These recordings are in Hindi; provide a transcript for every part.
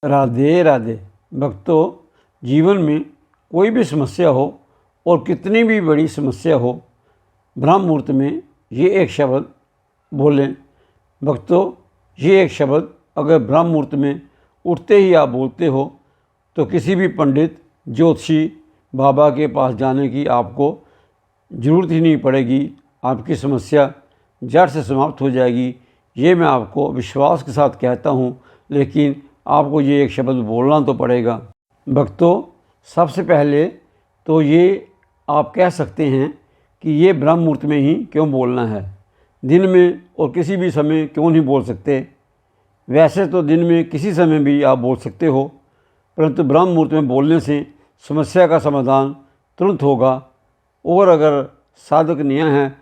राधे राधे। भक्तों, जीवन में कोई भी समस्या हो और कितनी भी बड़ी समस्या हो, ब्रह्म मुहूर्त में ये एक शब्द बोलें। भक्तों, ये एक शब्द अगर ब्रह्म मुहूर्त में उठते ही आप बोलते हो तो किसी भी पंडित ज्योतिषी बाबा के पास जाने की आपको ज़रूरत ही नहीं पड़ेगी। आपकी समस्या जड़ से समाप्त हो जाएगी। ये मैं आपको विश्वास के साथ कहता हूँ, लेकिन आपको ये एक शब्द बोलना तो पड़ेगा। भक्तों, सबसे पहले तो ये आप कह सकते हैं कि ये ब्रह्म मुहूर्त में ही क्यों बोलना है, दिन में और किसी भी समय क्यों नहीं बोल सकते। वैसे तो दिन में किसी समय भी आप बोल सकते हो, परंतु ब्रह्म मुहूर्त में बोलने से समस्या का समाधान तुरंत होगा। और अगर साधक नया है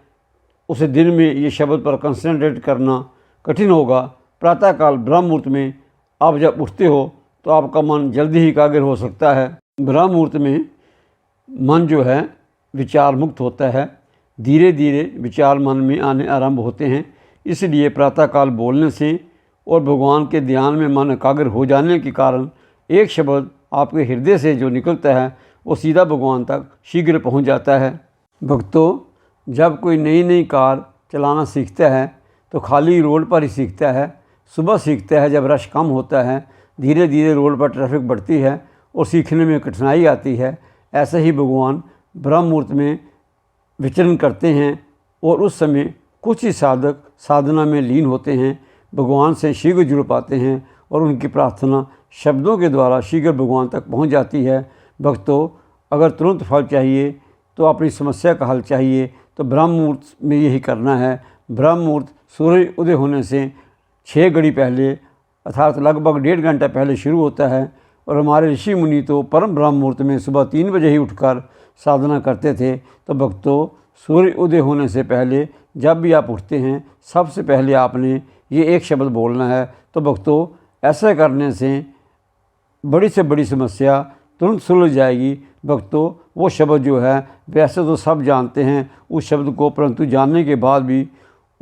उसे दिन में ये शब्द पर कंसंट्रेट करना कठिन होगा। प्रातःकाल ब्रह्म मुहूर्त में आप जब उठते हो तो आपका मन जल्दी ही एकाग्र हो सकता है। ब्रह्म मुहूर्त में मन जो है विचार मुक्त होता है। धीरे धीरे विचार मन में आने आरंभ होते हैं। इसलिए प्रातःकाल बोलने से और भगवान के ध्यान में मन एकाग्र हो जाने के कारण एक शब्द आपके हृदय से जो निकलता है वो सीधा भगवान तक शीघ्र पहुंच जाता है। भक्तों, जब कोई नई नई कार चलाना सीखता है तो खाली रोड पर ही सीखता है। सुबह सीखता है जब रश कम होता है। धीरे धीरे रोड पर ट्रैफिक बढ़ती है और सीखने में कठिनाई आती है। ऐसे ही भगवान ब्रह्म मुहूर्त में विचरण करते हैं और उस समय कुछ ही साधक साधना में लीन होते हैं, भगवान से शीघ्र जुड़ पाते हैं और उनकी प्रार्थना शब्दों के द्वारा शीघ्र भगवान तक पहुंच जाती है। भक्तों, अगर तुरंत फल चाहिए तो अपनी समस्या का हल चाहिए तो ब्रह्म मुहूर्त में यही करना है। ब्रह्म मुहूर्त सूर्य उदय होने से 6 घड़ी पहले अर्थात लगभग 1.5 घंटा पहले शुरू होता है। और हमारे ऋषि मुनि तो परम ब्रह्म मुहूर्त में सुबह 3 बजे ही उठकर साधना करते थे। तो भक्तों, सूर्य उदय होने से पहले जब भी आप उठते हैं सबसे पहले आपने ये एक शब्द बोलना है। तो भक्तों, ऐसा करने से बड़ी से बड़ी समस्या तुरंत सुलझ जाएगी। भक्तों, वो शब्द जो है वैसे तो सब जानते हैं उस शब्द को, परंतु जानने के बाद भी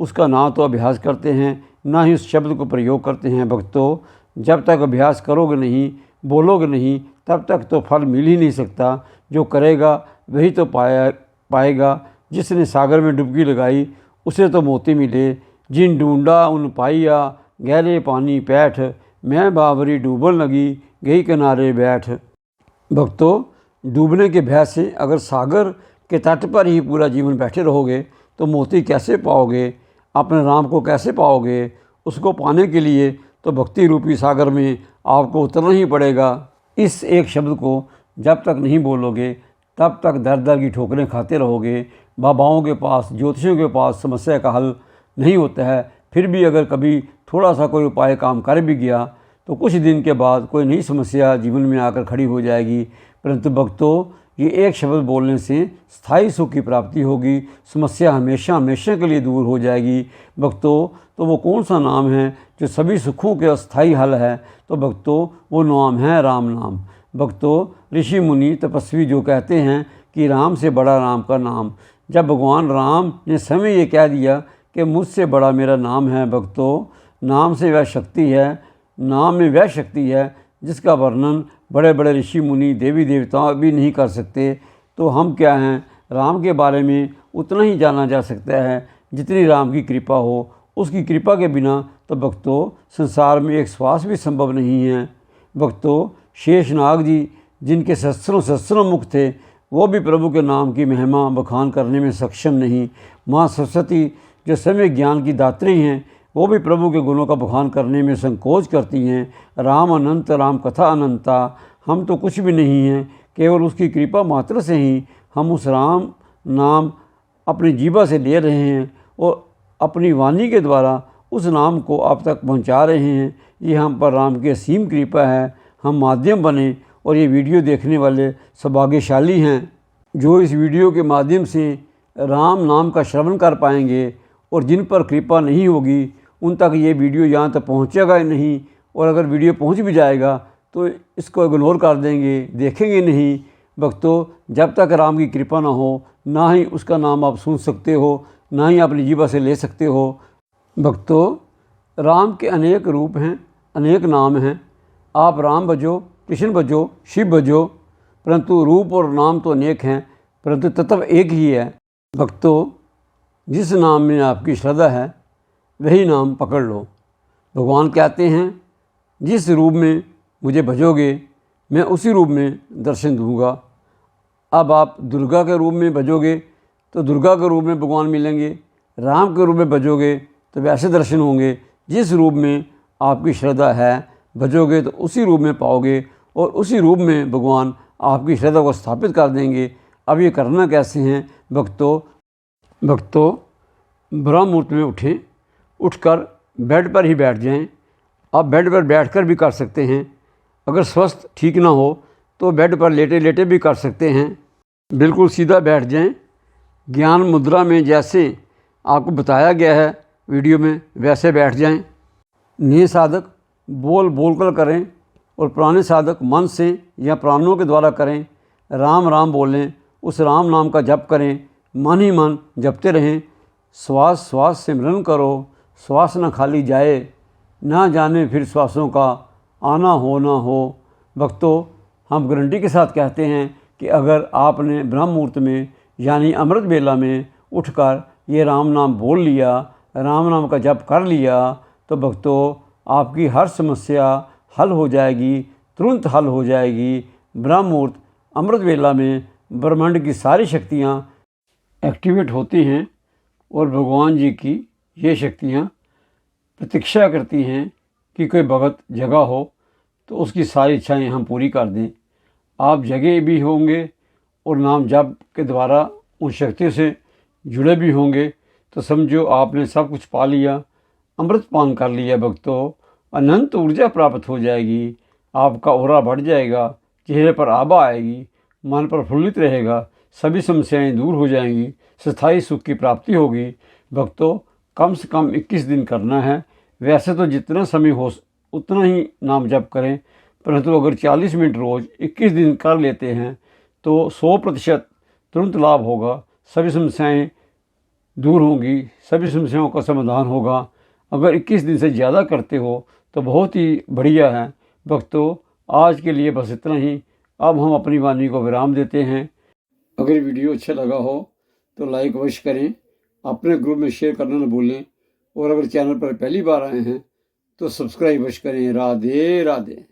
उसका ना तो अभ्यास करते हैं ना ही उस शब्द को प्रयोग करते हैं। भक्तों, जब तक अभ्यास करोगे नहीं, बोलोगे नहीं, तब तक तो फल मिल ही नहीं सकता। जो करेगा वही तो पाएगा। जिसने सागर में डुबकी लगाई उसे तो मोती मिले। जिन ढूंढा उन पाइया, गहरे पानी पैठ, मैं बावरी डूबन लगी, गई किनारे बैठ। भक्तों, डूबने के भय से अगर सागर के तट पर ही पूरा जीवन बैठे रहोगे तो मोती कैसे पाओगे, अपने राम को कैसे पाओगे। उसको पाने के लिए तो भक्ति रूपी सागर में आपको उतरना ही पड़ेगा। इस एक शब्द को जब तक नहीं बोलोगे तब तक दर दर की ठोकरें खाते रहोगे। बाबाओं के पास, ज्योतिषियों के पास समस्या का हल नहीं होता है। फिर भी अगर कभी थोड़ा सा कोई उपाय काम कर भी गया तो कुछ दिन के बाद कोई नई समस्या जीवन में आकर खड़ी हो जाएगी। परंतु भक्तों, ये एक शब्द बोलने से स्थायी सुख की प्राप्ति होगी। समस्या हमेशा हमेशा के लिए दूर हो जाएगी। भक्तों, तो वो कौन सा नाम है जो सभी सुखों के अस्थायी हल है? तो भक्तों, वो नाम है राम नाम। भक्तों, ऋषि मुनि तपस्वी जो कहते हैं कि राम से बड़ा राम का नाम। जब भगवान राम ने समय ये कह दिया कि मुझसे बड़ा मेरा नाम है। भक्तों, नाम से वह शक्ति है, नाम में वह शक्ति है जिसका वर्णन बड़े बड़े ऋषि मुनि देवी देवता भी नहीं कर सकते। तो हम क्या हैं, राम के बारे में उतना ही जाना जा सकता है जितनी राम की कृपा हो। उसकी कृपा के बिना तो भक्तों संसार में एक श्वास भी संभव नहीं है। भक्तों, शेषनाग जी जिनके सहस्त्रों मुख थे वो भी प्रभु के नाम की महिमा बखान करने में सक्षम नहीं। माँ सरस्वती जो समय ज्ञान की दात्री हैं वो भी प्रभु के गुणों का बखान करने में संकोच करती हैं। राम अनंत राम कथा अनंता। हम तो कुछ भी नहीं हैं, केवल उसकी कृपा मात्र से ही हम उस राम नाम अपनी जीवा से ले रहे हैं और अपनी वाणी के द्वारा उस नाम को आप तक पहुंचा रहे हैं। ये हम पर राम की असीम कृपा है। हम माध्यम बने और ये वीडियो देखने वाले सौभाग्यशाली हैं जो इस वीडियो के माध्यम से राम नाम का श्रवण कर पाएंगे। और जिन पर कृपा नहीं होगी उन तक ये वीडियो यहाँ तक पहुँचेगा ही नहीं। और अगर वीडियो पहुँच भी जाएगा तो इसको इग्नोर कर देंगे, देखेंगे नहीं। भक्तों, जब तक राम की कृपा ना हो ना ही उसका नाम आप सुन सकते हो, ना ही अपनी जीवा से ले सकते हो। भक्तों, राम के अनेक रूप हैं, अनेक नाम हैं। आप राम भजो, कृष्ण भजो, शिव भजो, परंतु रूप और नाम तो अनेक हैं, परंतु तत्व एक ही है। भक्तों, जिस नाम में आपकी श्रद्धा है वही नाम पकड़ लो। भगवान कहते हैं, जिस रूप में मुझे भजोगे मैं उसी रूप में दर्शन दूंगा। अब आप दुर्गा के रूप में भजोगे तो दुर्गा के रूप में भगवान मिलेंगे, राम के रूप में भजोगे तो वैसे दर्शन होंगे। जिस रूप में आपकी श्रद्धा है भजोगे तो उसी रूप में पाओगे और उसी रूप में भगवान आपकी श्रद्धा को स्थापित कर देंगे। अब ये करना कैसे हैं? भक्तों, ब्रह्म मुहूर्त में उठें, उठकर बेड पर ही बैठ जाएं। आप बेड पर बैठकर भी कर सकते हैं। अगर स्वस्थ ठीक ना हो तो बेड पर लेटे लेटे भी कर सकते हैं। बिल्कुल सीधा बैठ जाएं। ज्ञान मुद्रा में जैसे आपको बताया गया है वीडियो में वैसे बैठ जाएं। नए साधक बोल कर करें और पुराने साधक मन से या प्राणों के द्वारा करें। राम राम बोलें, उस राम नाम का जप करें, मन ही मन जपते रहें। श्वास श्वास सिमरन करो, श्वास न खाली जाए, ना जाने फिर श्वासों का आना हो ना हो। भक्तों, हम गारंटी के साथ कहते हैं कि अगर आपने ब्रह्म मुहूर्त में यानी अमृत बेला में उठकर ये राम नाम बोल लिया, राम नाम का जप कर लिया, तो भक्तों आपकी हर समस्या हल हो जाएगी, तुरंत हल हो जाएगी। ब्रह्म मुहूर्त अमृत बेला में ब्रह्मांड की सारी शक्तियाँ एक्टिवेट होती हैं और भगवान जी की ये शक्तियाँ प्रतीक्षा करती हैं कि कोई भगत जगह हो तो उसकी सारी इच्छाएं हम पूरी कर दें। आप जगह भी होंगे और नाम जप के द्वारा उन शक्तियों से जुड़े भी होंगे तो समझो आपने सब कुछ पा लिया, अमृत पान कर लिया। भक्तों, अनंत ऊर्जा प्राप्त हो जाएगी, आपका ऑरा बढ़ जाएगा, चेहरे पर आभा आएगी, मन प्रफुल्लित रहेगा, सभी समस्याएं दूर हो जाएंगी, स्थायी सुख की प्राप्ति होगी। भक्तों, कम से कम 21 दिन करना है। वैसे तो जितना समय हो उतना ही नाम जप करें, परंतु अगर 40 मिनट रोज़ 21 दिन कर लेते हैं तो 100% तुरंत लाभ होगा, सभी समस्याएं दूर होंगी, सभी समस्याओं का समाधान होगा। अगर 21 दिन से ज़्यादा करते हो तो बहुत ही बढ़िया है। भक्तों, आज के लिए बस इतना ही। अब हम अपनी वाणी को विराम देते हैं। अगर वीडियो अच्छा लगा हो तो लाइक अवश्य करें, अपने ग्रुप में शेयर करना न भूलें और अगर चैनल पर पहली बार आए हैं तो सब्सक्राइब अवश्य करें। राधे राधे।